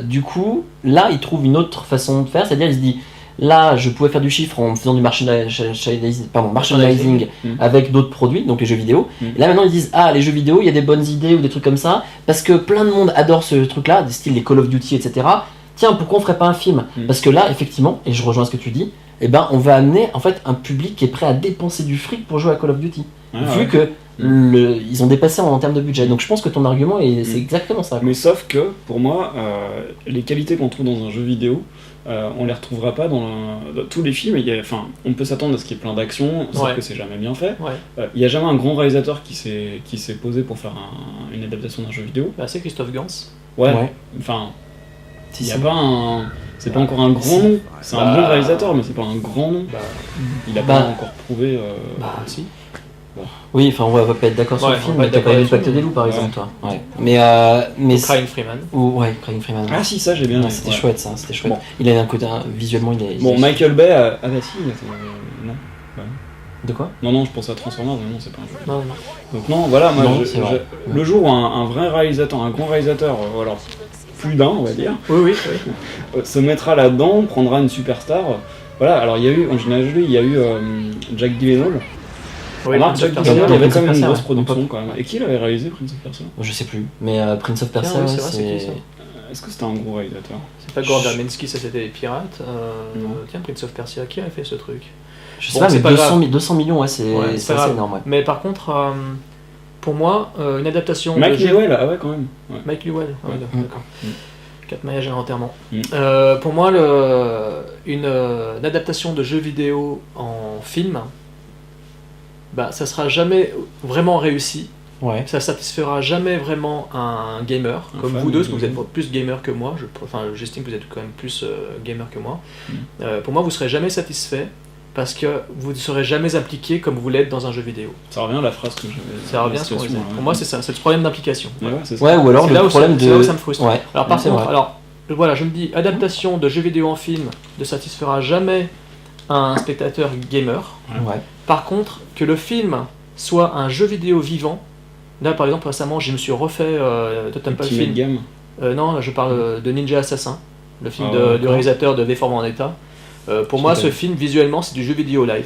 Du coup, là, il trouve une autre façon de faire, c'est-à-dire il se dit, là, je pouvais faire du chiffre en faisant du merchandising avec d'autres produits, donc les jeux vidéo. Et là, maintenant, ils disent, les jeux vidéo, il y a des bonnes idées ou des trucs comme ça, parce que plein de monde adore ce truc-là, des styles les Call of Duty, etc. Tiens, pourquoi on ferait pas un film? Parce que là, effectivement, et je rejoins ce que tu dis, on va amener en fait un public qui est prêt à dépenser du fric pour jouer à Call of Duty, vu que ils ont dépassé en termes de budget. Donc je pense que ton argument c'est exactement ça. Mais sauf que pour moi, les qualités qu'on trouve dans un jeu vidéo, on les retrouvera pas dans tous les films. On peut s'attendre à ce qu'il y ait plein d'actions, sauf que c'est jamais bien fait. Il y a jamais un grand réalisateur qui s'est posé pour faire une adaptation d'un jeu vidéo. C'est Christophe Gans. Enfin, il y a pas un. C'est pas encore un grand nom. C'est un bon réalisateur, mais c'est pas un grand nom. Il a pas encore prouvé. Si. Oui, enfin on va pas être d'accord sur le film, mais t'as pas vu le Pacte des loups par exemple, toi. Mais Crying Freeman. Crying Freeman. Ah si, ça j'ai bien aimé. C'était chouette ça, c'était chouette. Bon. Il a un côté visuellement, il est. Bon, Michael Bay, non. De quoi? Non, je pense à Transformers, mais non, c'est pas un jeu. Non. Donc non, voilà, moi, c'est vrai. le jour où un vrai réalisateur, un grand réalisateur, alors plus d'un, on va dire, se mettra là-dedans, prendra une superstar. Voilà, alors il y a eu, en général, il y a eu Jack Gyllenhaal. Jack Gyllenhaal, il y avait quand même une grosse production quand même. Et qui l'avait réalisé, Prince of Persia? Je sais plus, mais Prince of Persia, Est-ce que c'était un gros réalisateur? C'est pas Gordon Minsky, ça c'était les pirates. Tiens, Prince of Persia, qui a fait ce truc? Je sais pas, mais 200 millions, c'est assez énorme. Ouais. Mais par contre, pour moi, une adaptation. Mike Newell, quand même. Ouais. Mike Newell, d'accord. 4 mariages à l'enterrement. Pour moi, une adaptation de jeu vidéo en film, ça sera jamais vraiment réussi Ouais. Ça satisfera jamais vraiment un gamer comme fan, vous deux, parce que oui. vous êtes plus gamer que moi. J'estime que vous êtes quand même plus gamer que moi. Pour moi, vous serez jamais satisfait parce que vous ne serez jamais impliqué comme vous l'êtes dans un jeu vidéo. Ça revient à la phrase que j'avais. Ça revient sur Pour moi, c'est ça, c'est le problème d'implication. Ouais, c'est ça. Ouais, ou alors C'est là le où problème c'est là où de. ça me frustre. Ouais. Alors par c'est contre, vrai. alors voilà, je me dis, adaptation de jeux vidéo en film ne satisfera jamais un spectateur gamer. Ouais. Par contre, que le film soit un jeu vidéo vivant. Là, par exemple, récemment, je me suis refait Totem Path Ultimate Film. Game. Non, là, je parle de Ninja Assassin, le film du d'accord. réalisateur de V for Vendetta. Pour moi, ce film, visuellement, c'est du jeu vidéo live.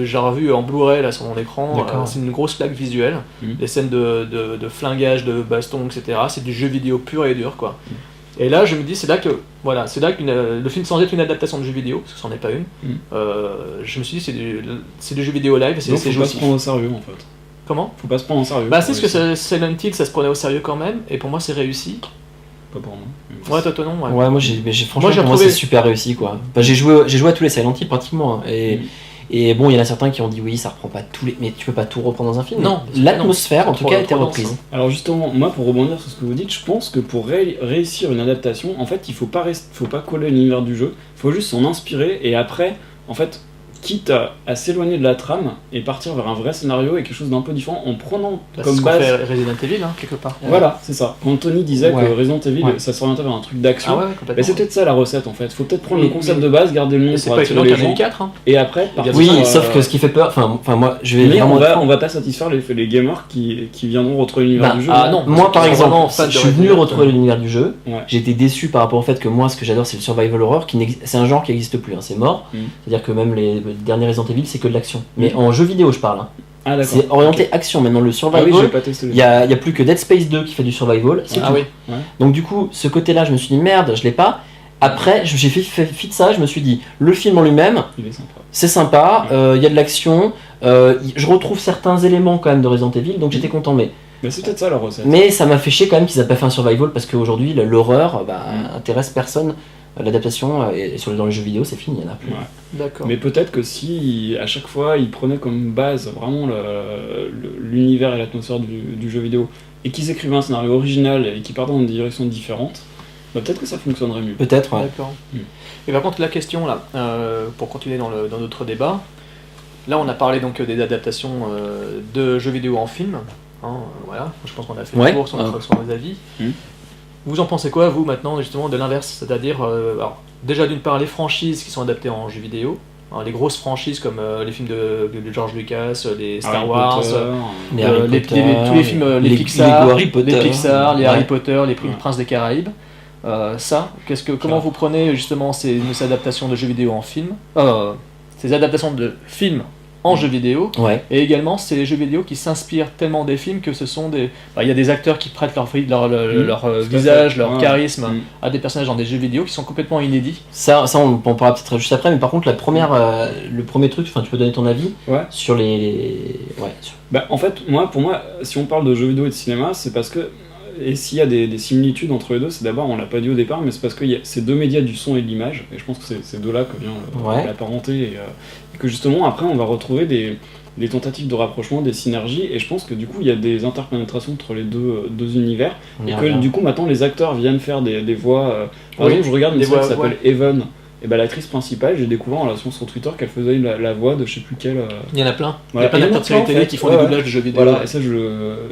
J'ai revu en Blu-ray là sur mon écran, D'accord. c'est une grosse claque visuelle, des scènes de flingage, de baston, etc. C'est du jeu vidéo pur et dur, quoi. Et là, je me dis, c'est là que le film, sans être une adaptation de jeu vidéo, parce que c'en est pas une, je me suis dit, c'est du jeu vidéo live, et Donc c'est faut pas se jouissif. prendre au sérieux en fait. Comment ? Faut pas se prendre au sérieux. Bah, c'est ce que Silent Hill, ça se prenait au sérieux quand même, et pour moi, c'est réussi. Pas pour moi. Ouais, toi non, ouais. Ouais, franchement, j'ai pour moi, retrouvé- c'est super réussi, quoi. Bah, j'ai joué à tous les Silent Hill pratiquement, hein, et bon, il y en a certains qui ont dit oui, ça reprend pas tous les, mais tu peux pas tout reprendre dans un film. Non, l'atmosphère en tout cas a été trop reprise. dense. Alors justement, moi pour rebondir sur ce que vous dites, je pense que pour réussir une adaptation, en fait, il faut pas coller l'univers du jeu, il faut juste s'en inspirer et après, en fait, quitte à s'éloigner de la trame et partir vers un vrai scénario et quelque chose d'un peu différent en prenant Bah, c'est comme ce qu'on base. fait Resident Evil, hein, quelque part. Voilà, c'est ça. Quand Tony disait Ouais. que Resident Evil, Ouais. ça s'orientait vers un truc d'action, Ah ouais, complètement. mais c'est peut-être ça la recette en fait. Faut peut-être prendre Mais- le concept mais- de base, garder le nom Et c'est pour pas attirer étonnant les qu'il y en ait eu gens, 4, hein. et après partir. Oui, sauf que ce qui fait peur, enfin moi, je vais mais vraiment. on va pas satisfaire les gamers qui viendront retrouver l'univers Bah, du jeu. ah non. Moi, par Ils sont exemple, vraiment fans de je suis venu Resident retrouver l'univers du jeu. Ouais. J'ai été déçu par rapport au fait que moi, ce que j'adore, c'est le survival horror. C'est un genre qui n'existe plus, hein, c'est mort. C'est-à-dire que même les derniers Resident Evil, c'est que de l'action. Mais en jeu vidéo, je parle. Hein. Ah d'accord. C'est orienté action. Maintenant, le Ah survival, oui, j'ai pas testé. il y a plus que Dead Space 2 qui fait du survival. C'est Ah tout. oui. Ouais. Donc du coup, ce côté-là, je me suis dit merde, je l'ai pas. Après, j'ai fait fi de ça. Je me suis dit, le film en lui-même, Il est sympa. c'est sympa. Il y a de l'action. Je retrouve certains éléments quand même de Resident Evil, donc j'étais content. Mais c'est peut-être ça la recette. Mais ça m'a fait chier quand même qu'ils aient pas fait un survival parce qu'aujourd'hui l'horreur intéresse personne. L'adaptation dans les jeux vidéo c'est fini, il y en a plus. Ouais. D'accord. Mais peut-être que si à chaque fois ils prenaient comme base vraiment l'univers et l'atmosphère du jeu vidéo et qu'ils écrivaient un scénario original et qu'ils partaient dans des directions différentes, bah peut-être que ça fonctionnerait mieux. Peut-être, ouais. D'accord. Et par contre, la question là, pour continuer dans notre débat, là on a parlé donc des adaptations de jeux vidéo en film. Hein, voilà, je pense qu'on a fait le tour sur nos avis. Vous en pensez quoi, vous, maintenant, justement, de l'inverse? C'est-à-dire, alors, déjà d'une part, les franchises qui sont adaptées en jeux vidéo, hein, les grosses franchises comme les films de George Lucas, les Star Harry Wars, Potter, les Harry Potter, tous les films, les Pixar, Lego Harry Potter, les Pixar, les ouais. Harry Potter, les Princes des Caraïbes. Comment vous prenez justement ces adaptations de jeux vidéo en film, ces adaptations de films en jeux vidéo, Ouais. et également c'est les jeux vidéo qui s'inspirent tellement des films que ce sont des, il y a des acteurs qui prêtent leur visage, leur charisme à des personnages dans des jeux vidéo qui sont complètement inédits. Ça on en parlera peut-être juste après, mais par contre le premier truc, enfin tu peux donner ton avis sur les... Ouais. Bah en fait, pour moi, si on parle de jeux vidéo et de cinéma, c'est parce que, et s'il y a des similitudes entre les deux, c'est d'abord, on l'a pas dit au départ, mais c'est parce que ces deux médias du son et de l'image, et je pense que c'est ces deux-là que vient la parenté, et que justement après on va retrouver des tentatives de rapprochement, des synergies, et je pense que du coup il y a des interpénétrations entre les deux univers, et que du coup maintenant les acteurs viennent faire des voix, par exemple je regarde une série qui s'appelle Even, et bah l'actrice principale, j'ai découvert en relation sur Twitter qu'elle faisait la voix de je sais plus quelle... Il y en a plein, Voilà. il y a plein d'acteurs de série télé qui font des doublages de jeux vidéo. Voilà, et ça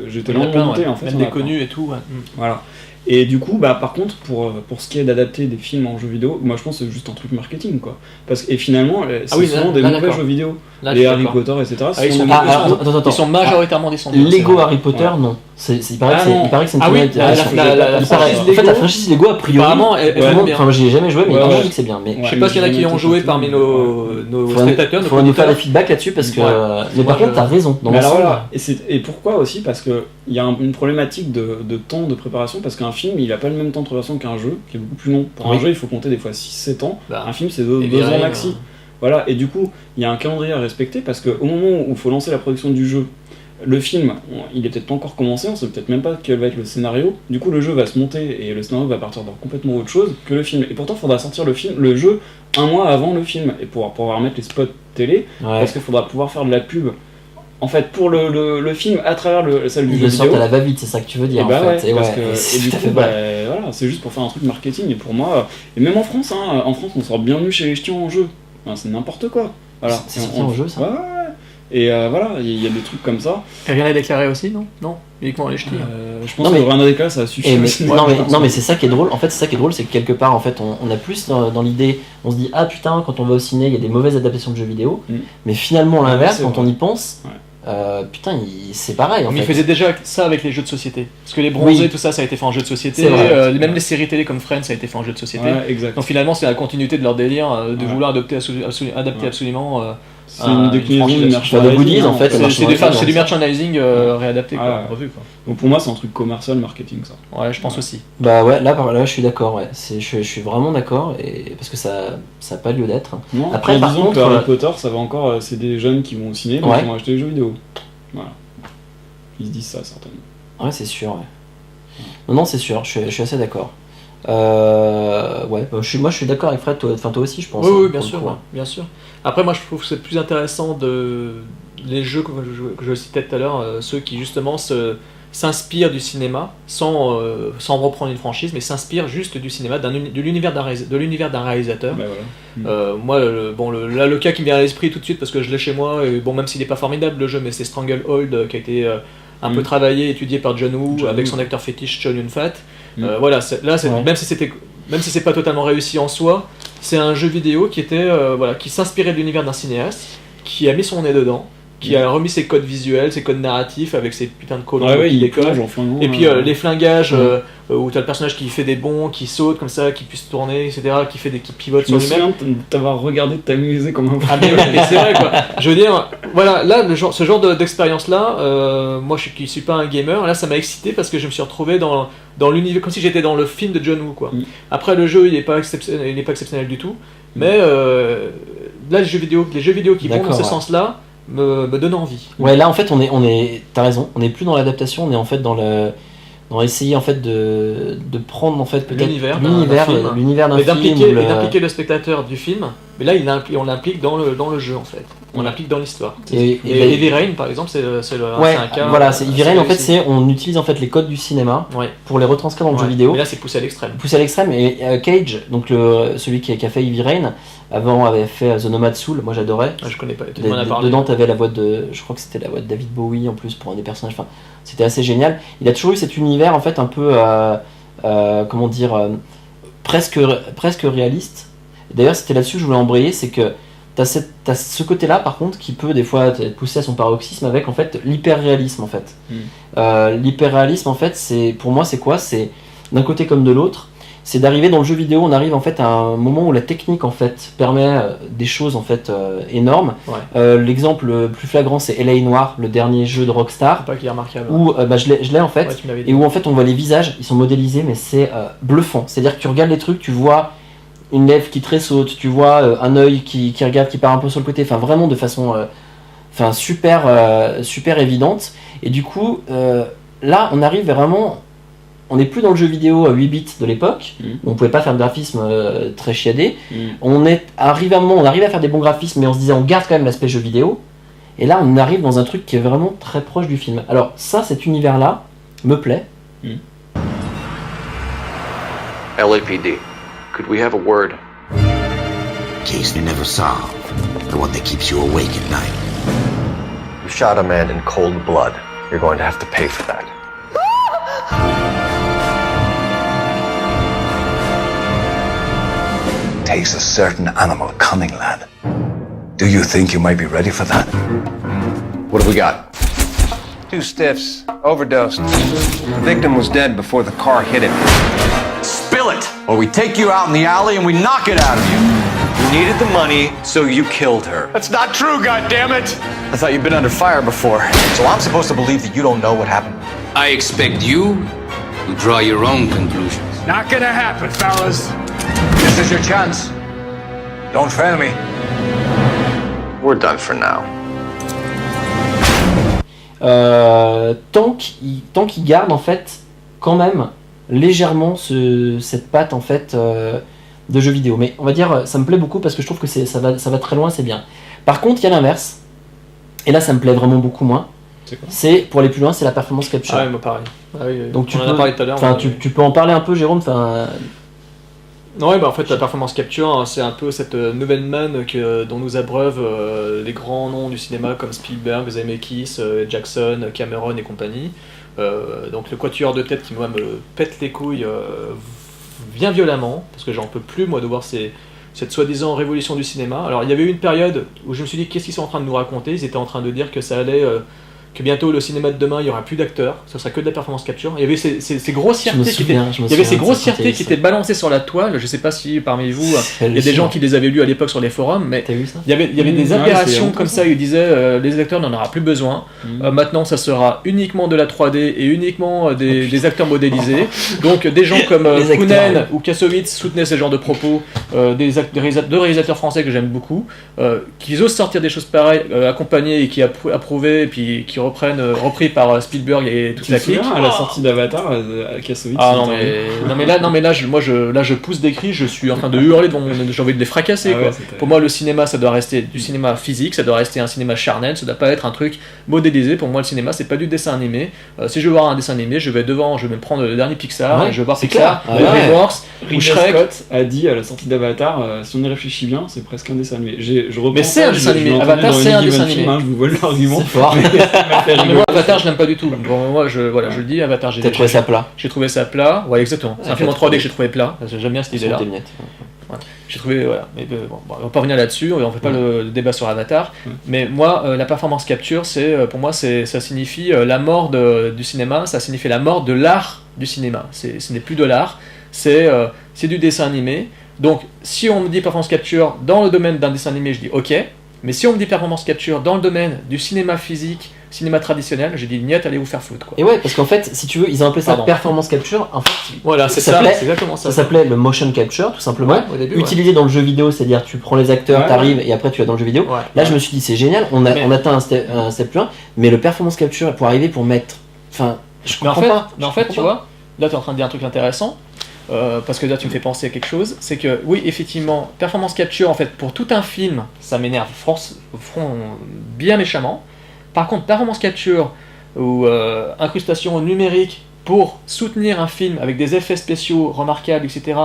j'étais là en monté en fait. Même des connus et tout. Voilà. Et du coup, par contre, pour ce qui est d'adapter des films en jeux vidéo, moi je pense que c'est juste un truc marketing, quoi. Et finalement, c'est souvent des mauvais jeux vidéo. Les Harry Potter, etc. Ils sont majoritairement descendus. Lego Harry Potter, non. Il paraît que c'est une la franchise Lego, a priori. Apparemment, enfin, j'y ai jamais joué, mais il paraît que c'est bien. Je sais pas s'il y en a qui ont joué parmi nos spectateurs. Il faudrait nous faire des feedbacks là-dessus parce que. Mais par contre, t'as raison. Et pourquoi aussi? Parce qu'il y a une problématique de temps de préparation, parce qu'un film, il a pas le même temps de préparation qu'un jeu, qui est beaucoup plus long. Pour un jeu, il faut compter des fois 6-7 ans. Un film, c'est 2 ans maxi. Voilà, et du coup, il y a un calendrier à respecter, parce qu'au moment où il faut lancer la production du jeu, le film, il est peut-être pas encore commencé, on sait peut-être même pas quel va être le scénario. Du coup, le jeu va se monter et le scénario va partir dans complètement autre chose que le film. Et pourtant, il faudra sortir le jeu 1 mois avant le film, et pour pouvoir mettre les spots télé, parce qu'il faudra pouvoir faire de la pub en fait, pour le film, à travers celle du Ils jeu le sortent vidéo. à la va-vite, c'est ça que tu veux dire, Et en bah fait. ouais, Et, parce ouais, que, c'est et du tout à coup, fait bah, vrai. voilà, c'est juste pour faire un truc marketing. Et pour moi, et même en France, hein, on sort bien mieux chez les ch'tions en jeu. Enfin, c'est n'importe quoi. Voilà. C'est sorti en jeu, ça. Ouais. Et voilà, il y a des trucs comme ça. Et rien à déclarer aussi, non? Non, uniquement les ch'tis. Je pense que rien à déclarer, ça suffit. Non mais c'est ça qui est drôle. En fait, c'est ça qui est drôle, c'est que quelque part, en fait, on a plus dans l'idée, on se dit ah putain, quand on va au ciné, il y a des mauvaises adaptations de jeux vidéo. Mais finalement, l'inverse, c'est quand vrai. on y pense, putain, c'est pareil. En Mais fait. ils faisaient déjà ça avec les jeux de société. Parce que les bronzés, tout ça, ça a été fait en jeu de société. C'est vrai. Même les séries télé comme Friends, ça a été fait en jeu de société. Ouais, exact. Donc finalement, c'est la continuité de leur délire de vouloir adapter absolument. C'est une déclinaison du merchandising. Goodies, en fait. C'est du merchandising réadapté, quoi, revu, quoi. Donc pour moi, c'est un truc commercial, marketing, ça. Ouais, je pense aussi. Bah ouais, là je suis d'accord. Ouais. Je suis vraiment d'accord et parce que ça a pas lieu d'être. Non, après, par disons contre, que Harry Potter, ça va encore. C'est des jeunes qui vont au ciné, donc ils vont acheter les jeux vidéo. Voilà. Ils se disent ça, certainement. Ouais, c'est sûr. Ouais. Non, c'est sûr. Je suis assez d'accord. Ouais, moi je suis d'accord avec Fred, toi aussi je pense. Oui, bien sûr, bien sûr. Après moi je trouve que c'est plus intéressant les jeux que je citais tout à l'heure, ceux qui justement s'inspirent du cinéma sans reprendre une franchise, mais s'inspirent juste du cinéma, de l'univers d'un réalisateur. Ben voilà. Moi, le cas qui me vient à l'esprit tout de suite parce que je l'ai chez moi, et bon même s'il n'est pas formidable le jeu, mais c'est Stranglehold qui a été un peu travaillé, étudié par John Woo avec son acteur fétiche Chow Yun-fat. Voilà, même si c'est pas totalement réussi en soi, c'est un jeu vidéo qui était qui s'inspirait de l'univers d'un cinéaste, qui a mis son nez dedans, qui a remis ses codes visuels, ses codes narratifs avec ses putains de colons qui décollent. Et puis les flingages où t'as le personnage qui fait des bonds, qui saute comme ça, qui puisse tourner, etc., qui pivote sur lui-même. Je me souviens t'avoir regardé t'amuser comme un Ah mais c'est vrai quoi. Je veux dire, voilà, là ce genre d'expérience là, moi qui suis pas un gamer, là ça m'a excité parce que je me suis retrouvé dans l'univers, comme si j'étais dans le film de John Woo quoi. Après le jeu il est pas exceptionnel du tout, mais là les jeux vidéo qui vont dans ce sens-là me donnent envie. Ouais, là en fait t'as raison, on n'est plus dans l'adaptation, on est en fait dans essayer en fait de prendre en fait peut-être l'univers d'un et film et d'impliquer le spectateur du film, mais là on l'implique dans le jeu en fait, on l'implique dans l'histoire. Et Heavy Rain par exemple c'est un cas. Voilà, c'est Heavy Rain en fait on utilise en fait les codes du cinéma pour les retranscrire dans le jeu vidéo. Mais là c'est poussé à l'extrême. Et Cage, donc celui qui a fait Heavy Rain, avant avait fait The Nomad Soul, moi j'adorais. Je connais pas. Dedans t'avais la voix je crois que c'était la voix de David Bowie en plus pour un des personnages. Enfin, c'était assez génial. Il a toujours eu cet univers en fait un peu comment dire presque réaliste. D'ailleurs c'était là-dessus que je voulais embrayer, c'est que t'as ce côté-là par contre qui peut des fois être poussé à son paroxysme avec en fait l'hyper-réalisme en fait. L'hyper-réalisme en fait pour moi c'est quoi ? C'est d'un côté comme de l'autre. C'est d'arriver dans le jeu vidéo, on arrive en fait à un moment où la technique en fait permet des choses en fait énormes. L'exemple le plus flagrant c'est L.A. Noire, le dernier jeu de Rockstar, pas qui est remarquable. Où je l'ai en fait, et où en fait on voit les visages, ils sont modélisés mais c'est bluffant. C'est-à-dire que tu regardes les trucs, tu vois une lèvre qui tressaute, tu vois un œil qui regarde, qui part un peu sur le côté, enfin vraiment de façon super évidente. Et du coup là on arrive vraiment. On n'est plus dans le jeu vidéo à 8 bits de l'époque, où on pouvait pas faire de graphisme très chiadé. On arrive à faire des bons graphismes, mais on se disait on garde quand même l'aspect jeu vidéo. Et là, on arrive dans un truc qui est vraiment très proche du film. Alors ça, cet univers-là, me plaît. LAPD, could we have a word? Case you never solved, the one that keeps you awake at night. You shot a man in cold blood. You're going to have to pay for that. Takes a certain animal cunning, lad. Do you think you might be ready for that? What have we got? 2 stiffs, overdosed. The victim was dead before the car hit him. Spill it, or we take you out in the alley and we knock it out of you. You needed the money, so you killed her. That's not true, goddammit! I thought you'd been under fire before. So I'm supposed to believe that you don't know what happened? I expect you to draw your own conclusions. Not gonna happen, fellas. This is your chance. Don't fail me. We're done for now. Tant qu'il garde en fait quand même légèrement cette patte en fait de jeu vidéo. Mais on va dire ça me plaît beaucoup parce que je trouve que ça va très loin, c'est bien. Par contre il y a l'inverse. Et là, ça me plaît vraiment beaucoup moins. C'est quoi ? C'est, pour aller plus loin, c'est la performance capture. Ah ouais, moi pareil. Ah oui, Donc tu on en peux, a parlé tout à l'heure. enfin, tu peux en parler un peu, Jérôme. Enfin, Non, ouais, bah en fait, la performance capture, hein, c'est un peu cette nouvelle manne dont nous abreuvent les grands noms du cinéma comme Spielberg, Zemeckis, Jackson, Cameron et compagnie. Donc le quatuor de tête qui, moi, me pète les couilles bien violemment, parce que j'en peux plus, moi, de voir cette soi-disant révolution du cinéma. Alors, il y avait eu une période où je me suis dit, qu'est-ce qu'ils sont en train de nous raconter ? Ils étaient en train de dire que ça allait... que bientôt le cinéma de demain il y aura plus d'acteurs, ça sera que de la performance capture. Il y avait ces grossièretés qui étaient balancées sur la toile. Je sais pas si parmi vous il y a des gens qui les avaient lus à l'époque sur les forums, mais t'as vu ça ? il y avait des aberrations comme ça. Ils disaient les acteurs n'en aura plus besoin. Maintenant ça sera uniquement de la 3D et uniquement des acteurs modélisés. Donc des gens comme Kounen ou Kassovitz soutenaient ce genre de propos. Deux réalisateurs français que j'aime beaucoup, qui osent sortir des choses pareilles, accompagnés et qui approuvaient et puis qui repris par Spielberg et toute la clique. À la sortie d'Avatar, Kassovitz. Ah non mais là je pousse des cris, je suis en train de hurler j'ai envie de les fracasser. Ah ouais, pour moi le cinéma ça doit rester du cinéma physique, ça doit rester un cinéma charnel, ça doit pas être un truc modélisé. Pour moi le cinéma c'est pas du dessin animé. Si je veux voir un dessin animé, je vais me prendre le dernier Pixar, et je vais voir Pixar, DreamWorks ou Shrek. Scott a dit à la sortie d'Avatar, si on y réfléchit bien, c'est presque un dessin animé. Mais c'est un dessin animé. Avatar c'est un dessin animé. Je vous vois l'argument. Mais moi, Avatar, je l'aime pas du tout. Bon, moi, je le dis, Avatar, j'ai trouvé ça plat. J'ai trouvé ça plat, ouais, exactement. C'est un film en 3D que j'ai trouvé plat. J'aime bien cette idée-là. Ouais. J'ai trouvé, voilà. Mais bon, on va pas revenir là-dessus, on fait pas le débat sur Avatar. Mais moi, la performance capture, pour moi, ça signifie la mort du cinéma, ça signifie la mort de l'art du cinéma. Ce n'est plus de l'art, c'est du dessin animé. Donc, si on me dit performance capture dans le domaine d'un dessin animé, je dis ok. Mais si on me dit performance capture dans le domaine du cinéma physique, cinéma traditionnel, j'ai dit niet, allez vous faire foutre quoi. Et ouais, parce qu'en fait, si tu veux, ils ont appelé ça performance capture. En fait, voilà, c'est exactement ça. Ça s'appelait le motion capture, tout simplement. Ouais, au début, utilisé dans le jeu vidéo, c'est-à-dire tu prends les acteurs, t'arrives et après tu vas dans le jeu vidéo. Ouais, là, je me suis dit c'est génial, on atteint un step plus 1, mais le performance capture pour arriver pour mettre. Enfin, je comprends pas. Mais en fait, tu vois, là tu es en train de dire un truc intéressant. Parce que là tu me fais penser à quelque chose, c'est que oui effectivement performance capture en fait pour tout un film ça m'énerve bien méchamment. Par contre performance capture ou incrustation numérique pour soutenir un film avec des effets spéciaux remarquables etc.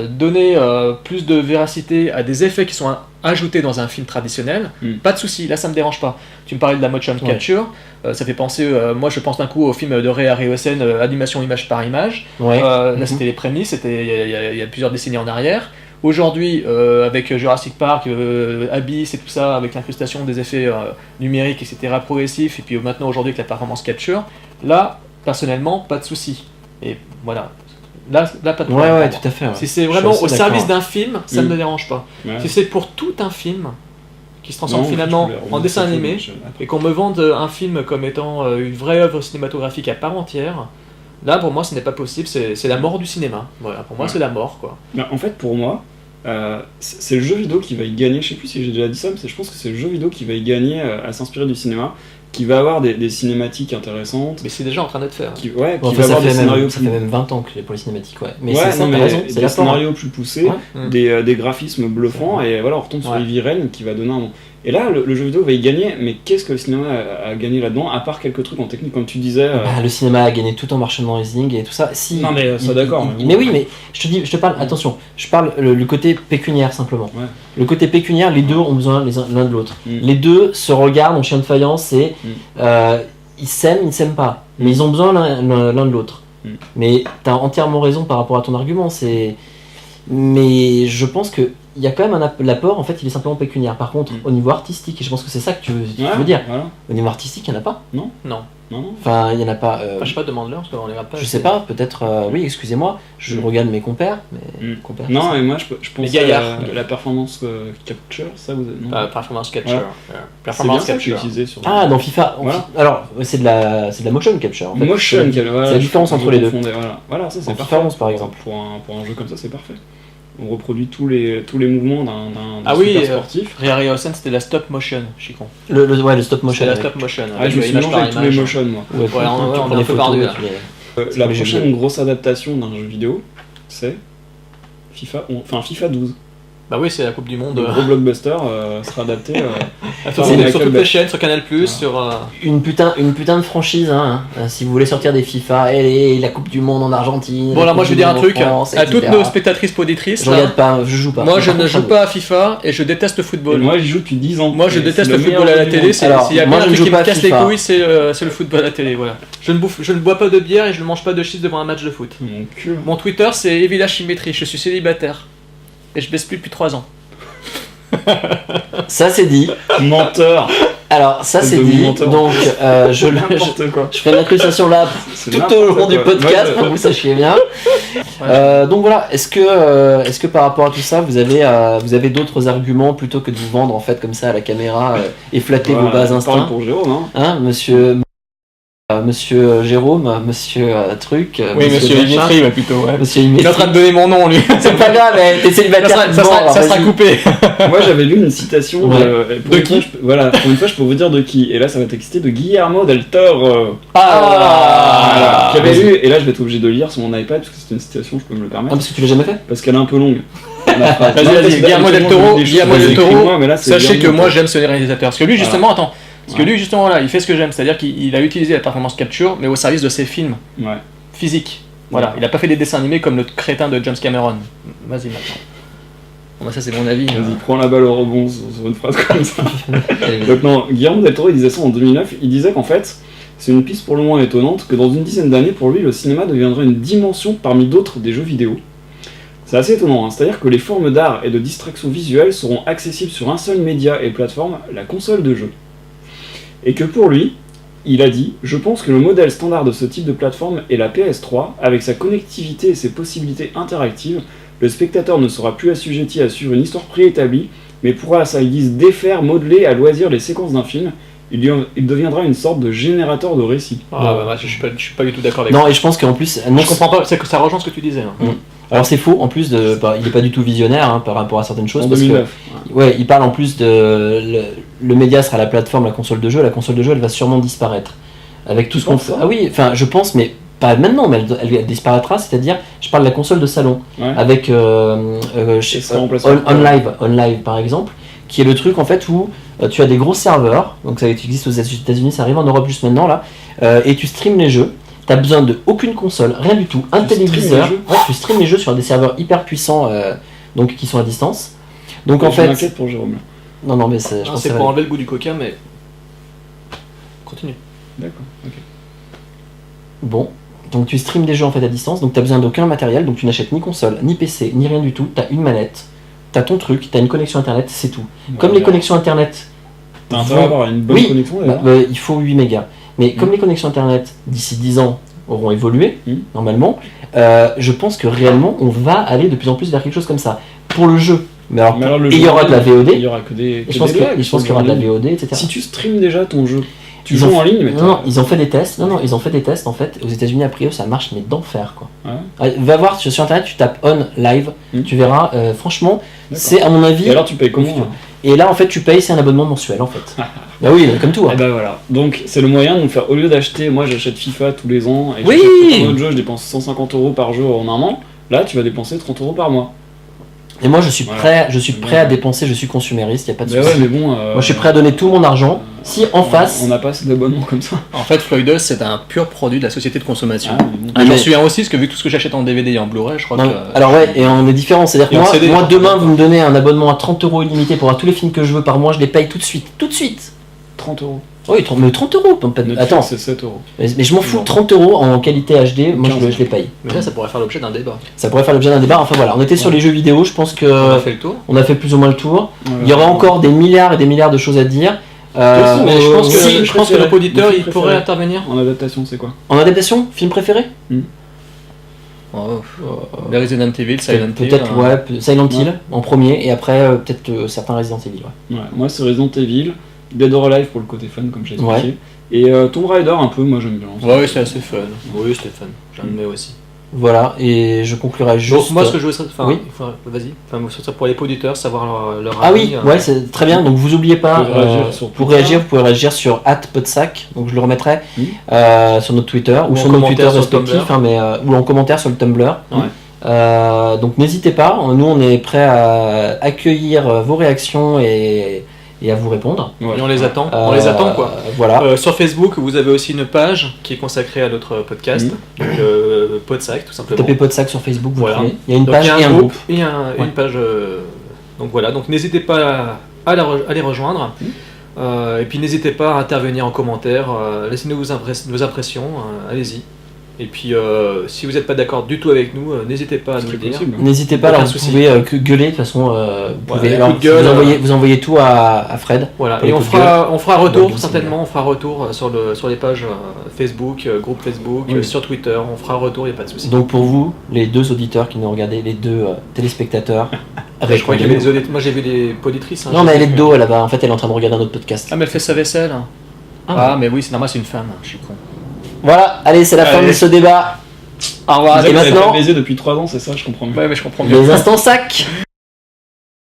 Donner plus de véracité à des effets qui sont ajoutés dans un film traditionnel, pas de souci, là ça me dérange pas. Tu me parlais de la motion capture, ça fait penser, moi je pense d'un coup au film de Ray Harryhausen, animation image par image. Là c'était les prémices, il y a plusieurs décennies en arrière. Aujourd'hui, avec Jurassic Park, Abyss et tout ça, avec l'incrustation des effets numériques, etc., progressifs, et puis maintenant aujourd'hui avec la performance capture, là, personnellement, pas de souci. Et voilà. Là, pas de problème. Ouais, tout à fait. Ouais. Si c'est vraiment au service d'un film, ça ne me dérange pas. Ouais. Si c'est pour tout un film qui se transforme finalement en dessin animé et qu'on me vende un film comme étant une vraie œuvre cinématographique à part entière, là pour moi ce n'est pas possible, c'est la mort du cinéma. Voilà, pour moi c'est la mort quoi. En fait pour moi, c'est le jeu vidéo qui va y gagner, je sais plus si j'ai déjà dit ça, mais je pense que c'est le jeu vidéo qui va y gagner à s'inspirer du cinéma, qui va avoir des cinématiques intéressantes. Mais c'est déjà en train d'être fait. Qui va avoir des scénarios ça fait même 20 ans que pour les cinématiques, ouais. Mais c'est ça, t'as raison, c'est des scénarios plus poussés, des graphismes bluffants, et voilà, on retombe sur Heavy Rain qui va donner un nom. Et là, le jeu vidéo va y gagner, mais qu'est-ce que le cinéma a gagné là-dedans, à part quelques trucs en technique, comme tu disais le cinéma a gagné tout en merchendising et tout ça. Si, non, mais ça d'accord. Mais oui, mais je te parle, attention, je parle le côté pécuniaire simplement. Ouais. Le côté pécuniaire, les deux ont besoin l'un de l'autre. Les deux se regardent en chien de faïence et ils s'aiment, ils ne s'aiment pas. Mais ils ont besoin l'un de l'autre. Mais tu as entièrement raison par rapport à ton argument. Mais je pense que il y a quand même l'apport, en fait, il est simplement pécuniaire. Par contre, au niveau artistique, et je pense que c'est ça que tu veux dire, au niveau artistique, il n'y en a pas. Non. Enfin, il n'y en a pas. je sais pas, demande-leur, parce qu'on les regarde pas. Je sais pas, peut-être. Oui, excusez-moi, je regarde mes compères. Mais compères, non, et moi, je pense à la performance capture, ça vous. Performance capture. Performance capture. Sur dans FIFA. Alors, c'est de la motion capture. En fait. Motion capture, c'est la différence entre les deux. Voilà, ça c'est parfait. Par exemple. Pour un jeu comme ça, c'est parfait. On reproduit tous les mouvements d'un super sportif. Ray Harryhausen, c'était la stop motion, Chicon. Le stop motion. C'est la stop motion. Je me suis mélangé avec tous les motions, moi. On est un peu perdu là. La prochaine grosse adaptation d'un jeu vidéo, c'est FIFA 12. Bah oui, c'est la Coupe du Monde. Le gros blockbuster sera adapté. Sur toutes les chaînes, sur Canal+, sur... Une putain de franchise, hein. Si vous voulez sortir des FIFA, la Coupe du Monde en Argentine. Bon, là, moi, je vais dire un truc à toutes nos spectatrices auditrices. Je regarde pas, je joue pas. Moi, je ne joue pas à FIFA et je déteste le football. Et moi, j'y joue depuis 10 ans. Moi, je déteste le football à la télé. S'il y a bien un truc qui me casse les couilles, c'est le football à la télé, voilà. Je ne bois pas de bière et je ne mange pas de chips devant un match de foot. Mon Twitter, c'est Evila Chimétrie. Je suis célibataire. Et je baisse plus depuis 3 ans. Ça c'est dit. Menteur. Alors ça c'est dit. Menteur. Donc je ferai une incrustation là tout au long du podcast pour que vous sachiez bien. Donc voilà. Est-ce que par rapport à tout ça vous avez d'autres arguments plutôt que de vous vendre en fait comme ça à la caméra et flatter vos bas instincts pour Jérôme, hein, Monsieur Jérôme, Monsieur Truc. Oui, Monsieur Dimitri, plutôt. Ouais. Monsieur Dimitri. Il est en train de donner mon nom, lui. C'est pas grave, t'es célibataire. Ça sera coupé. Moi, j'avais lu une citation de qui voilà, pour une fois, je peux vous dire de qui. Et là, ça va t'exciter, de Guillermo del Toro. Voilà. J'avais lu, et là, je vais être obligé de lire sur mon iPad parce que c'est une citation, je peux me le permettre. Ah, parce que tu l'as jamais fait ? Parce qu'elle est un peu longue. Vas-y, Guillermo del Toro. Sachez que moi, j'aime ce réalisateur. Parce que lui, justement, attends. Parce que lui, justement, là, il fait ce que j'aime, c'est-à-dire qu'il a utilisé la performance capture, mais au service de ses films physiques. Voilà, il a pas fait des dessins animés comme le crétin de James Cameron. Vas-y maintenant. Bon, bah, ça, c'est mon avis. Vas-y, prends la balle au rebond sur une phrase comme ça. Donc, non, Guillermo del Toro, il disait ça en 2009. Il disait qu'en fait, c'est une piste pour le moins étonnante, que dans une dizaine d'années, pour lui, le cinéma deviendrait une dimension parmi d'autres des jeux vidéo. C'est assez étonnant, hein. C'est-à-dire que les formes d'art et de distraction visuelle seront accessibles sur un seul média et plateforme, la console de jeu. Et que pour lui, il a dit « Je pense que le modèle standard de ce type de plateforme est la PS3, avec sa connectivité et ses possibilités interactives. Le spectateur ne sera plus assujetti à suivre une histoire préétablie, mais pourra à sa guise défaire, modeler à loisir les séquences d'un film. Il deviendra une sorte de générateur de récits. » Je suis pas du tout d'accord avec ça. Non, et je pense qu'en plus... Je comprends pas, c'est que ça rejoint ce que tu disais. Hein. Alors c'est faux, en plus, il est pas du tout visionnaire hein, par rapport à certaines choses. En parce 2009. que, il parle en plus de... Le média sera la plateforme, la console de jeu elle va sûrement disparaître. Avec tout ce qu'on fait. Ah oui, enfin je pense, mais pas maintenant, mais elle disparaîtra, c'est-à-dire, je parle de la console de salon, avec OnLive par exemple, qui est le truc en fait où tu as des gros serveurs, donc ça existe aux États-Unis, ça arrive en Europe juste maintenant là, et tu streams les jeux. T'as besoin de aucune console, rien du tout, un téléviseur. Tu streams les jeux sur des serveurs hyper puissants, donc qui sont à distance. Donc en fait. Je m'inquiète pour Jérôme. Non, mais c'est. Je pense c'est pour enlever le goût du coca, mais. Continue. D'accord. Ok. Bon, donc tu streams des jeux en fait à distance, donc t'as besoin d'aucun matériel, donc tu n'achètes ni console, ni PC, ni rien du tout. T'as une manette, t'as ton truc, t'as une connexion internet, c'est tout. Comme les connexions internet. T'as intérêt à avoir une bonne connexion d'ailleurs. Il faut 8 mégas. Mais comme les connexions internet d'ici 10 ans auront évolué, normalement, je pense que réellement on va aller de plus en plus vers quelque chose comme ça. Pour le jeu. Mais alors il y aura de la VOD. Il y aura que des. Je pense qu'il y aura de la VOD, etc. Si tu streams déjà ton jeu, tu joues en ligne, mais non, ils ont fait des tests. Ils ont fait des tests en fait. Aux États-Unis, a priori, ça marche, mais d'enfer quoi. Va voir sur internet, tu tapes on live, tu verras. Franchement, c'est à mon avis. Et alors tu payes comment Et là, en fait, tu payes, c'est un abonnement mensuel en fait. Bah oui, comme tout. Hein. Et bah voilà. Donc c'est le moyen de nous faire, au lieu d'acheter, moi j'achète FIFA tous les ans, et j'achète un autre jeu, je dépense 150 € par jeu en un an. Là, tu vas dépenser 30 € par mois. Et moi je suis prêt, à dépenser, je suis consumériste, y a pas de souci. Ouais, mais bon, moi je suis prêt à donner tout mon argent si en face. On n'a pas assez d'abonnements comme ça. En fait, Floydus c'est un pur produit de la société de consommation. J'en souviens aussi, parce que vu tout ce que j'achète en DVD et en Blu-ray, je crois que. Alors ouais, et on est différent, c'est-à-dire que moi demain vous me donnez un abonnement à 30 € illimité pour avoir tous les films que je veux par mois, je les paye tout de suite. 30 €. Oui, mais 30 €. Attends, c'est 7 €. Mais je m'en fous, 30 € en qualité HD, moi je les paye. Mais là, ça pourrait faire l'objet d'un débat. Ça pourrait faire l'objet d'un débat. Enfin voilà, on était sur les jeux vidéo, je pense que. On a fait le tour. On a fait plus ou moins le tour. Il y aura encore des milliards et des milliards de choses à dire. Mais je pense que l'auditeur il pourrait intervenir. En adaptation, c'est quoi? En adaptation, film préféré? Les Resident Evil, Silent Hill. Peut-être, Silent Hill en premier, et après peut-être certains Resident Evil. Ouais, moi c'est Resident Evil, Dead or Alive pour le côté fun, comme j'ai expliqué. Et Tomb Raider un peu, moi j'aime bien. Ouais, c'est assez fun. Oui, c'était fun. J'aime aussi. Voilà, et je conclurai juste. Donc, moi, ce que je voudrais. Oui. Vas-y. Enfin, pour les auditeurs, savoir leur avis. Oui, ouais, c'est très bien. Donc, vous oubliez pas. Pour réagir, vous pouvez réagir sur @podsac. Donc, je le remettrai sur notre Twitter ou sur notre Twitter respectif, ou en commentaire sur le Tumblr. Donc n'hésitez pas, nous on est prêts à accueillir vos réactions et à vous répondre. Et on les attend, quoi. Voilà. Sur Facebook, vous avez aussi une page qui est consacrée à notre podcast, donc Podsac tout simplement. Tapez Podsac sur Facebook, vous voilà. trouvez. Il y a une page et un groupe. Et une page. Donc voilà, donc n'hésitez pas à les rejoindre. Et puis n'hésitez pas à intervenir en commentaire, laissez-nous vos impressions, allez-y. Et puis si vous n'êtes pas d'accord du tout avec nous, n'hésitez pas à nous le dire. N'hésitez pas, alors vous pouvez gueuler, de toute façon, vous pouvez vous envoyez tout à Fred. Voilà, et on fera retour, certainement, on fera retour sur les pages Facebook, groupe Facebook, sur Twitter, on fera retour, il n'y a pas de souci. Donc pour vous, les deux auditeurs qui nous regardez, les deux téléspectateurs, je crois qu'il y avait des auditeurs, moi j'ai vu des poditrices. Non mais elle est de dos là-bas, en fait elle est en train de regarder un autre podcast. Ah mais elle fait sa vaisselle. Mais oui, c'est normal, c'est une femme, je suis con. Voilà, allez, c'est la fin de ce débat. Au revoir. Et maintenant, baisé depuis 3 ans, c'est ça, je comprends mieux. Ouais, mais je comprends mieux. Les instants sacs.